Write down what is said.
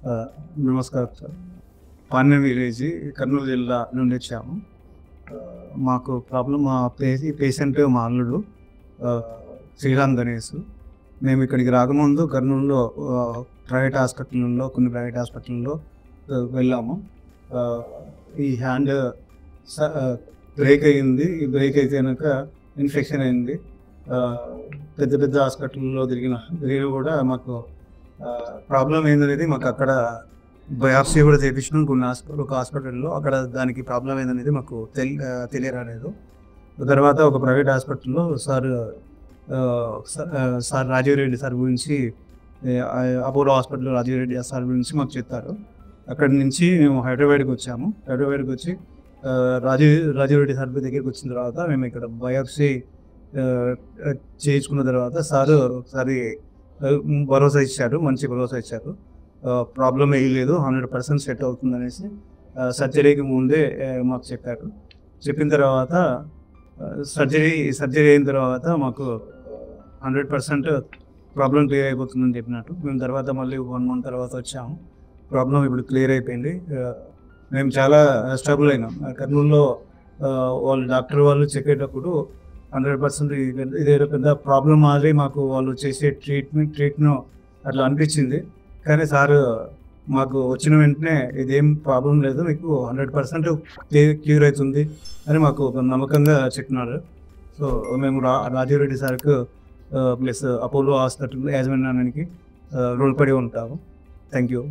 నమస్కారం sir. Panyam village Kurnool జిల్లా నుండి వచ్చాము. మాకు ప్రాబ్లం మా పేషెంట్ మా అల్లుడు శ్రీరామ్ గణేష్. మేము ఇక్కడికి రాకముందు కర్నూలులో కొన్ని ప్రైవేట్ హాస్పిటల్లో వెళ్ళాము. ఈ హ్యాండ్ బ్రేక్ అయ్యింది. ఈ బ్రేక్ అయిపోయాక ఇన్ఫెక్షన్ అయింది. పెద్ద పెద్ద హాస్పిటల్లో తిరిగిన కూడా మాకు ప్రాబ్లం ఏందనేది మాకు అక్కడ బయాప్సీ కూడా చేయించినాం ఒక హాస్పిటల్లో. అక్కడ దానికి ప్రాబ్లం ఏందనేది మాకు తెలియరాలేదు. తర్వాత ఒక ప్రైవేట్ హాస్పిటల్లో సార్ రాజీవ్ రెడ్డి సార్ గురించి, Apollo hospital Rajiv Reddy sir గురించి మాకు చెప్పారు. అక్కడి నుంచి మేము హైదరాబాద్కి వచ్చాము. హైదరాబాద్కి వచ్చి రాజీవ్ రెడ్డి సార్ దగ్గరికి వచ్చిన తర్వాత మేము ఇక్కడ బయాప్సీ చేయించుకున్న తర్వాత సార్ ఒకసారి భరోసా ఇచ్చారు, మంచి భరోసా ఇచ్చారు. ప్రాబ్లం ఏం లేదు, 100% సెట్ అవుతుంది అనేసి సర్జరీకి ముందే మాకు చెప్పారు. చెప్పిన తర్వాత సర్జరీ అయిన తర్వాత మాకు 100% ప్రాబ్లం క్లియర్ అయిపోతుందని చెప్పినట్టు. మేము తర్వాత మళ్ళీ 1 month తర్వాత వచ్చాము. ప్రాబ్లం ఇప్పుడు క్లియర్ అయిపోయింది. మేము చాలా స్ట్రగుల్ అయినాం. కర్నూలులో డాక్టర్ వాళ్ళు చెప్పేటప్పుడు 100% ఇదేదో పెద్ద ప్రాబ్లం మాదిరి మాకు వాళ్ళు చేసే ట్రీట్మెంట్ అట్లా అనిపించింది. కానీ సార్ మాకు వచ్చిన వెంటనే ఇదేం ప్రాబ్లం లేదు, మీకు 100% క్యూర్ అవుతుంది అని మాకు ఒక నమ్మకంగా చెప్పినారు. సో మేము రాజీవ్ రెడ్డి సార్కు ప్లస్ అపోలో హాస్పిటల్ యాజమాన్యానికి రుణపడి ఉంటాము. Thank you.